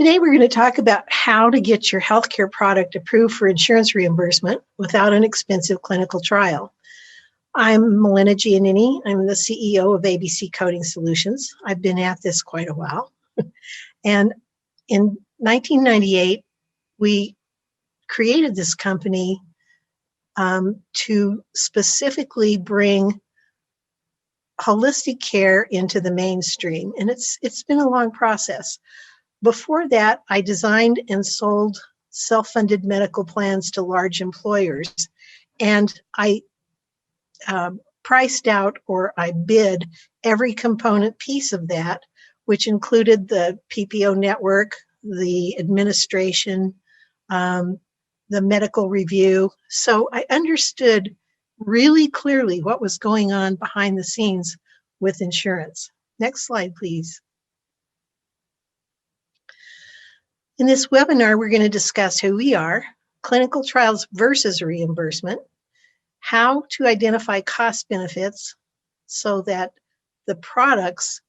Today, we're going to talk about how to get your healthcare product approved for insurance reimbursement without an expensive clinical trial. I'm Melinna Giannini. I'm the CEO of ABC Coding Solutions. I've been at this quite a while. And in 1998, we created this company to specifically bring holistic care into the mainstream. And it's been a long process. Before that, I designed and sold self-funded medical plans to large employers, and I priced out, or I bid, every component piece of that, which included the PPO network, the administration, the medical review. So I understood really clearly what was going on behind the scenes with insurance. Next slide, please. In this webinar, we're going to discuss who we are, clinical trials versus reimbursement, how to identify cost benefits so that the products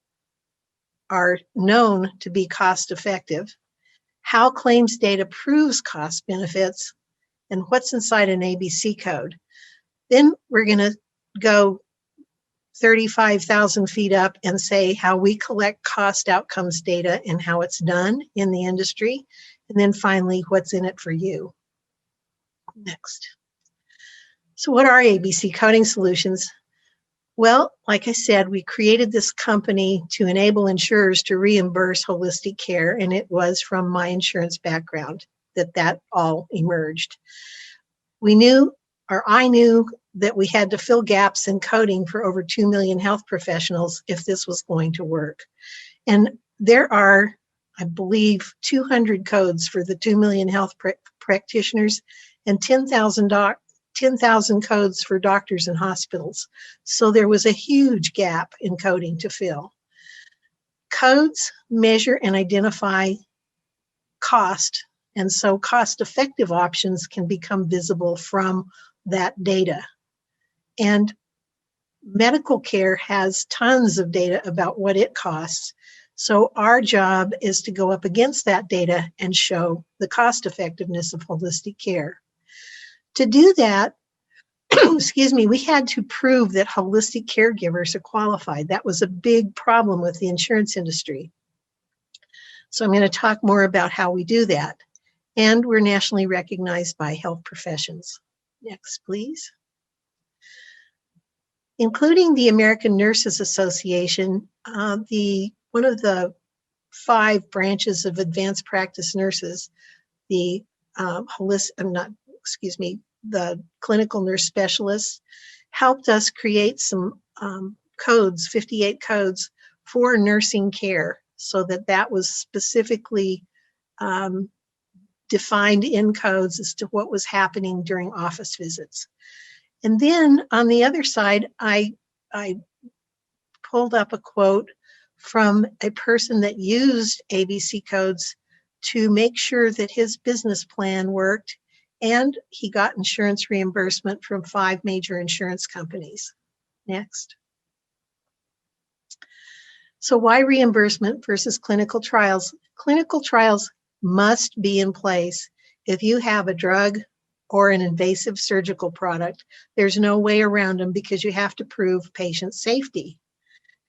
are known to be cost effective, how claims data proves cost benefits, and what's inside an ABC code. Then we're going to go 35,000 feet up and say how we collect cost outcomes data and how it's done in the industry. And then finally, what's in it for you. Next. So what are ABC Coding Solutions? Well, like I said, we created this company to enable insurers to reimburse holistic care, and it was from my insurance background that all emerged. I knew that we had to fill gaps in coding for over 2 million health professionals if this was going to work. And there are, I believe, 200 codes for the 2 million health practitioners and 10,000 codes for doctors and hospitals. So there was a huge gap in coding to fill. Codes measure and identify cost, and so cost-effective options can become visible from that data. And medical care has tons of data about what it costs. So our job is to go up against that data and show the cost effectiveness of holistic care. To do that, we had to prove that holistic caregivers are qualified. That was a big problem with the insurance industry. So I'm going to talk more about how we do that. And we're nationally recognized by health professions. Next, please. Including the American Nurses Association, one of the 5 branches of advanced practice nurses, the clinical nurse specialists, helped us create some codes, 58 codes for nursing care, so that was specifically defined in codes as to what was happening during office visits. And then on the other side, I pulled up a quote from a person that used ABC codes to make sure that his business plan worked, and he got insurance reimbursement from 5 major insurance companies. Next. So why reimbursement versus clinical trials? Clinical trials must be in place if you have a drug or an invasive surgical product. There's no way around them because you have to prove patient safety.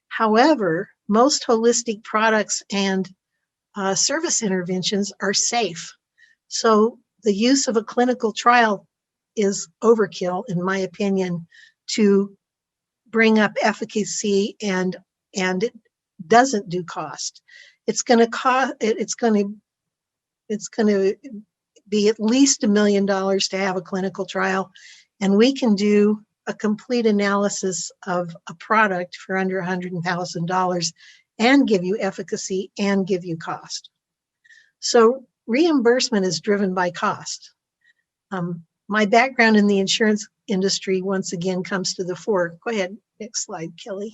However, most holistic products and service interventions are safe. So the use of a clinical trial is overkill, in my opinion, to bring up efficacy, and it doesn't do cost. It's going to be at least $1 million to have a clinical trial, and we can do a complete analysis of a product for under $100,000 and give you efficacy and give you cost. So reimbursement is driven by cost. My background in the insurance industry once again comes to the fore. Go ahead, next slide, Kelly.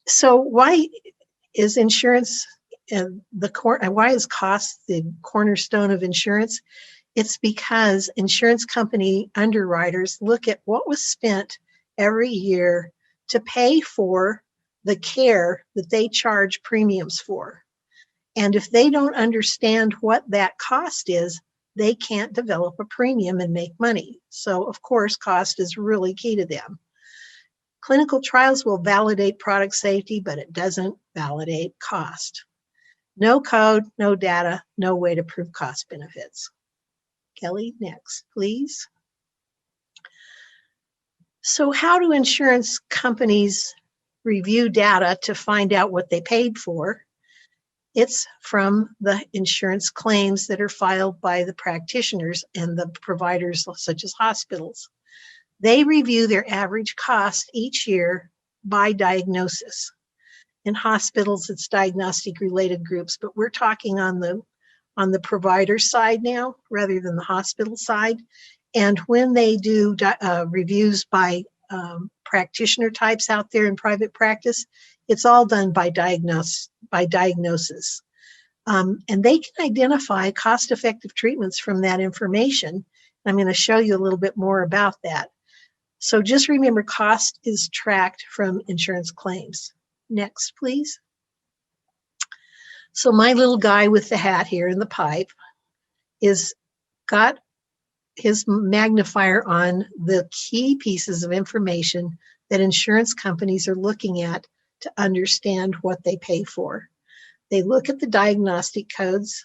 So why is insurance why is cost the cornerstone of insurance? It's because insurance company underwriters look at what was spent every year to pay for the care that they charge premiums for. And if they don't understand what that cost is, they can't develop a premium and make money. So of course, cost is really key to them. Clinical trials will validate product safety, but it doesn't validate cost. No code, no data, no way to prove cost benefits. Kelly, next, please. So how do insurance companies review data to find out what they paid for? It's from the insurance claims that are filed by the practitioners and the providers such as hospitals. They review their average cost each year by diagnosis. In hospitals, it's diagnostic related groups, but we're talking on the provider side now rather than the hospital side. And when they do reviews by practitioner types out there in private practice, it's all done by diagnosis. And they can identify cost-effective treatments from that information. I'm going to show you a little bit more about that. So just remember, cost is tracked from insurance claims. Next, please. So my little guy with the hat here and the pipe is got his magnifier on the key pieces of information that insurance companies are looking at to understand what they pay for. They look at the diagnostic codes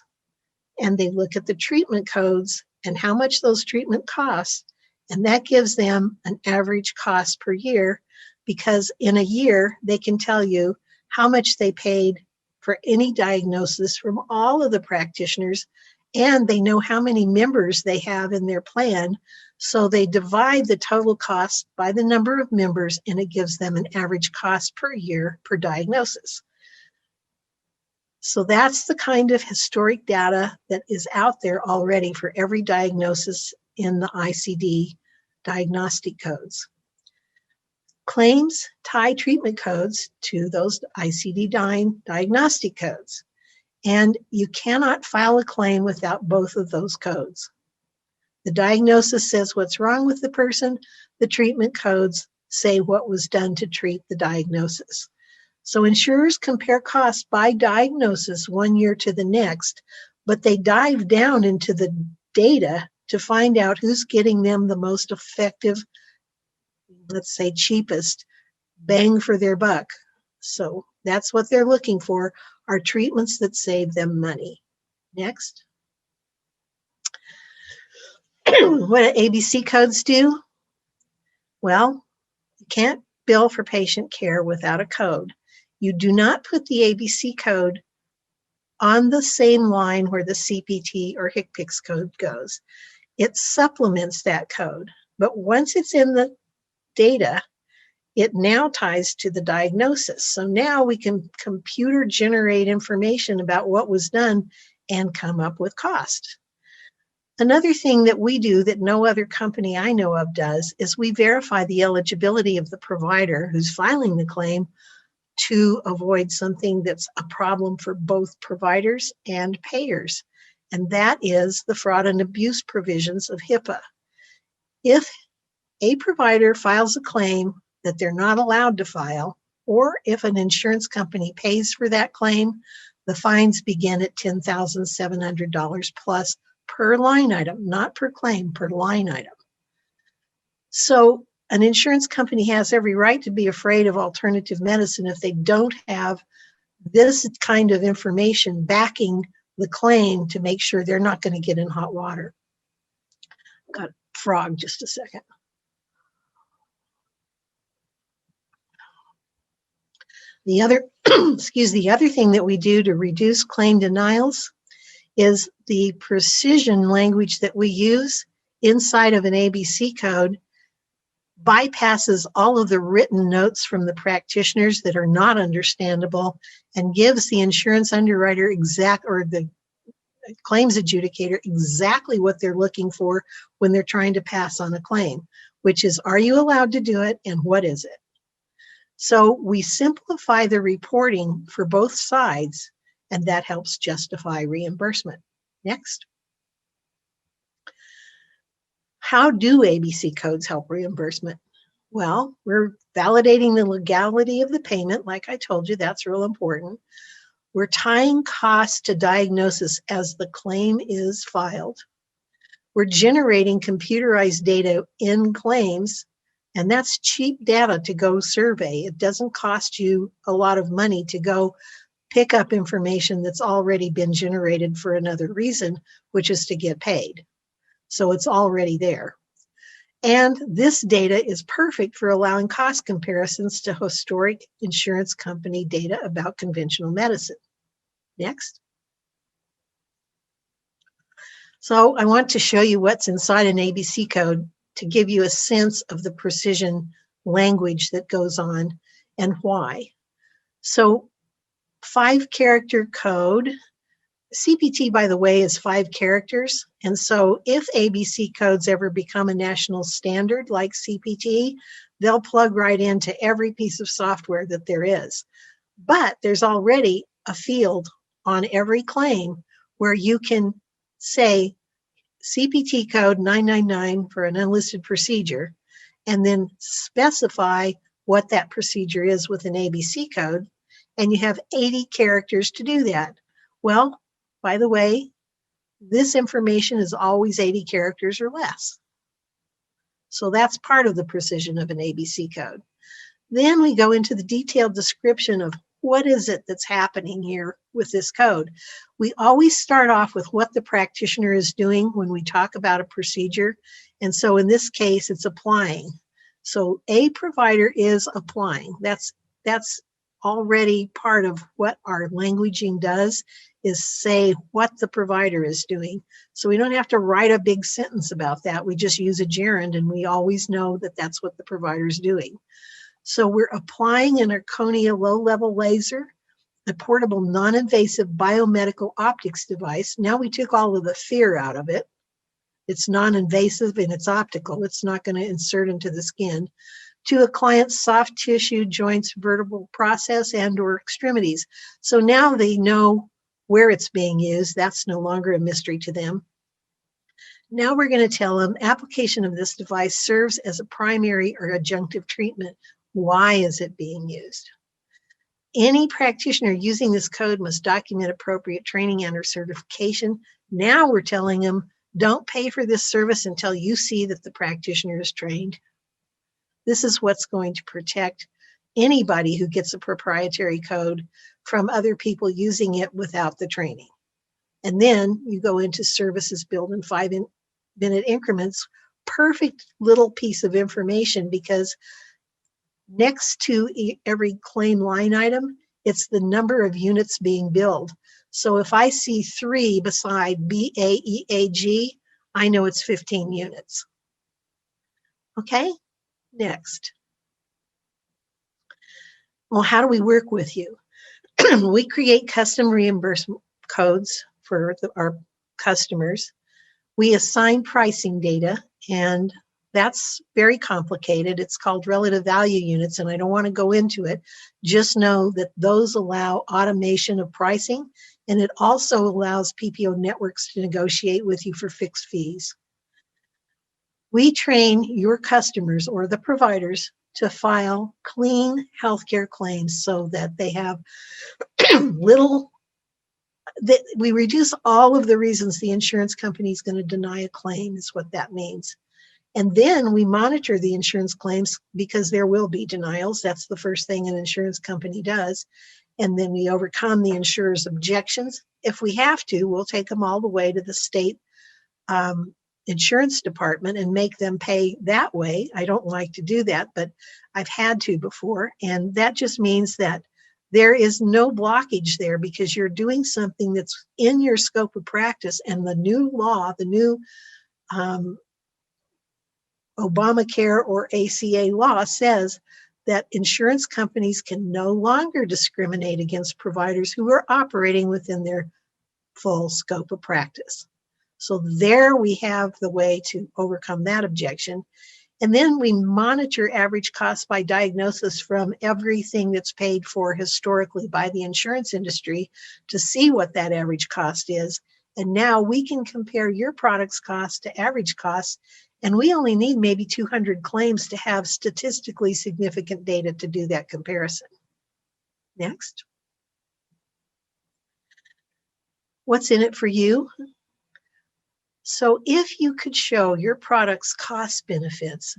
and they look at the treatment codes and how much those treatment costs, and that gives them an average cost per year, because in a year they can tell you how much they paid for any diagnosis from all of the practitioners, and they know how many members they have in their plan. So they divide the total cost by the number of members, and it gives them an average cost per year per diagnosis. So that's the kind of historic data that is out there already for every diagnosis in the ICD diagnostic codes. Claims tie treatment codes to those ICD diagnostic codes. And you cannot file a claim without both of those codes. The diagnosis says what's wrong with the person. The treatment codes say what was done to treat the diagnosis. So insurers compare costs by diagnosis one year to the next, but they dive down into the data to find out who's getting them the most effective, let's say cheapest, bang for their buck. So that's what they're looking for, are treatments that save them money. Next. What do ABC codes do? Well, you can't bill for patient care without a code. You do not put the ABC code on the same line where the CPT or HCPCS code goes. It supplements that code, but once it's in the data, it now ties to the diagnosis. So now we can computer generate information about what was done and come up with cost. Another thing that we do that no other company I know of does is we verify the eligibility of the provider who's filing the claim to avoid something that's a problem for both providers and payers. And that is the fraud and abuse provisions of HIPAA. If a provider files a claim that they're not allowed to file, or if an insurance company pays for that claim, the fines begin at $10,700 plus per line item, not per claim, per line item. So an insurance company has every right to be afraid of alternative medicine if they don't have this kind of information backing the claim to make sure they're not going to get in hot water. Got a frog, just a second. The other, the other thing that we do to reduce claim denials is the precision language that we use inside of an ABC code bypasses all of the written notes from the practitioners that are not understandable and gives the insurance underwriter or the claims adjudicator exactly what they're looking for when they're trying to pass on a claim, which is, are you allowed to do it and what is it? So we simplify the reporting for both sides, and that helps justify reimbursement. Next. How do ABC codes help reimbursement? Well, we're validating the legality of the payment. Like I told you, that's real important. We're tying costs to diagnosis as the claim is filed. We're generating computerized data in claims, and that's cheap data to go survey. It doesn't cost you a lot of money to go pick up information that's already been generated for another reason, which is to get paid. So it's already there. And this data is perfect for allowing cost comparisons to historic insurance company data about conventional medicine. Next. So I want to show you what's inside an ABC code to give you a sense of the precision language that goes on and why. So 5-character code. CPT, by the way, is 5 characters. And so if ABC codes ever become a national standard like CPT, they'll plug right into every piece of software that there is. But there's already a field on every claim where you can say CPT code 999 for an unlisted procedure, and then specify what that procedure is with an ABC code, and you have 80 characters to do that. Well, by the way, this information is always 80 characters or less. So that's part of the precision of an ABC code. Then we go into the detailed description of what is it that's happening here with this code. We always start off with what the practitioner is doing when we talk about a procedure. And so in this case, it's applying. So a provider is applying. That's already part of what our languaging does, is say what the provider is doing. So we don't have to write a big sentence about that. We just use a gerund, and we always know that that's what the provider is doing. So we're applying an Erconia low-level laser, a portable non-invasive biomedical optics device. Now we took all of the fear out of it. It's non-invasive and it's optical. It's not going to insert into the skin. To a client's soft tissue, joints, vertebral process, and or extremities. So now they know where it's being used. That's no longer a mystery to them. Now we're going to tell them application of this device serves as a primary or adjunctive treatment. Why is it being used? Any practitioner using this code must document appropriate training and or certification. Now we're telling them, don't pay for this service until you see that the practitioner is trained. This is what's going to protect anybody who gets a proprietary code from other people using it without the training. And then you go into services billed in 5-minute increments. Perfect little piece of information, because next to every claim line item, it's the number of units being billed. So if I see 3 beside BAEAG, I know it's 15 units. Okay, next. Well, how do we work with you? We create custom reimbursement codes for our customers. We assign pricing data, and that's very complicated. It's called relative value units, and I don't want to go into it. Just know that those allow automation of pricing, and it also allows PPO networks to negotiate with you for fixed fees. We train your customers or the providers to file clean healthcare claims so that they have we reduce all of the reasons the insurance company is going to deny a claim, is what that means. And then we monitor the insurance claims, because there will be denials. That's the first thing an insurance company does. And then we overcome the insurer's objections. If we have to, we'll take them all the way to the state insurance department and make them pay that way. I don't like to do that, but I've had to before. And that just means that there is no blockage there, because you're doing something that's in your scope of practice. And the new law, the new Obamacare or ACA law says that insurance companies can no longer discriminate against providers who are operating within their full scope of practice. So there we have the way to overcome that objection. And then we monitor average costs by diagnosis from everything that's paid for historically by the insurance industry to see what that average cost is. And now we can compare your product's cost to average costs. And we only need maybe 200 claims to have statistically significant data to do that comparison. Next. What's in it for you? So if you could show your product's cost benefits,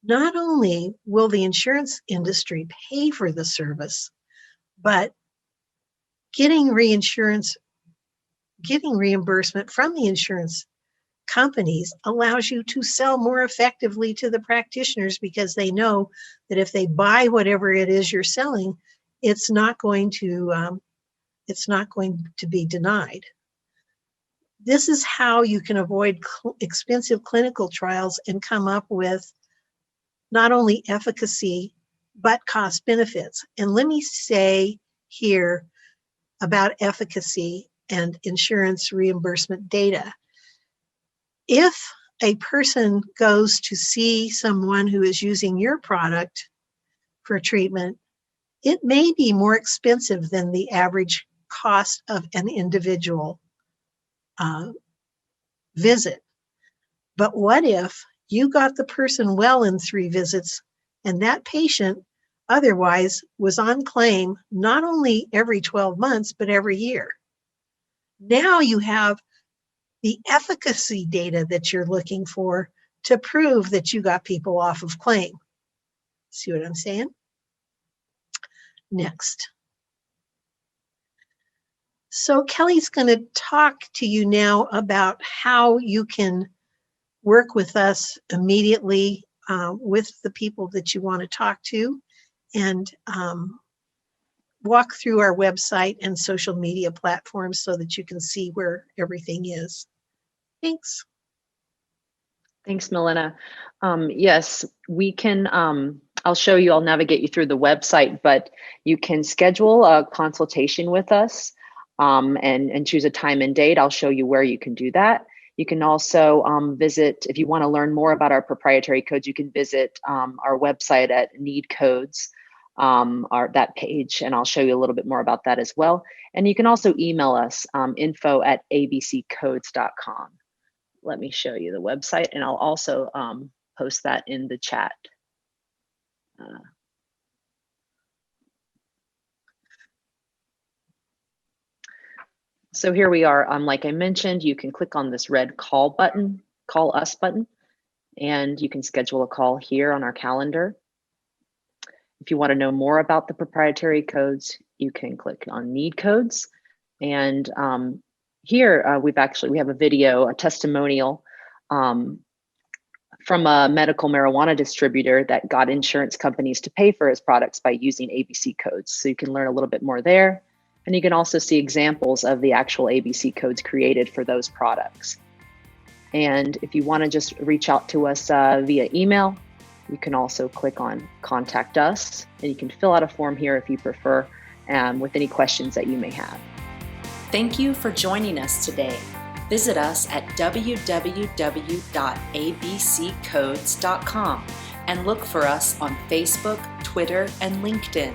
not only will the insurance industry pay for the service, but getting reimbursement from the insurance companies allows you to sell more effectively to the practitioners, because they know that if they buy whatever it is you're selling, it's not going to be denied. This is how you can avoid expensive clinical trials and come up with not only efficacy, but cost benefits. And let me say here about efficacy and insurance reimbursement data. If a person goes to see someone who is using your product for treatment, it may be more expensive than the average cost of an individual visit. But what if you got the person well in 3 visits, and that patient otherwise was on claim not only every 12 months, but every year? Now you have the efficacy data that you're looking for to prove that you got people off of claim. See what I'm saying? Next. So Kelly's going to talk to you now about how you can work with us immediately with the people that you want to talk to, and walk through our website and social media platforms so that you can see where everything is. Thanks. Thanks, Melinna. Yes, we can, I'll show you, I'll navigate you through the website, but you can schedule a consultation with us and choose a time and date. I'll show you where you can do that. You can also visit, if you want to learn more about our proprietary codes, you can visit our website at Need Codes, that page, and I'll show you a little bit more about that as well. And you can also email us, info@abccodes.com. Let me show you the website, and I'll also post that in the chat. So here we are. Like I mentioned, you can click on this red call us button, and you can schedule a call here on our calendar. If you want to know more about the proprietary codes, you can click on Need Codes. And here we have a video, a testimonial from a medical marijuana distributor that got insurance companies to pay for his products by using ABC codes. So you can learn a little bit more there. And you can also see examples of the actual ABC codes created for those products. And if you want to just reach out to us via email, you can also click on Contact Us, and you can fill out a form here if you prefer, with any questions that you may have. Thank you for joining us today. Visit us at www.abccodes.com and look for us on Facebook, Twitter, and LinkedIn.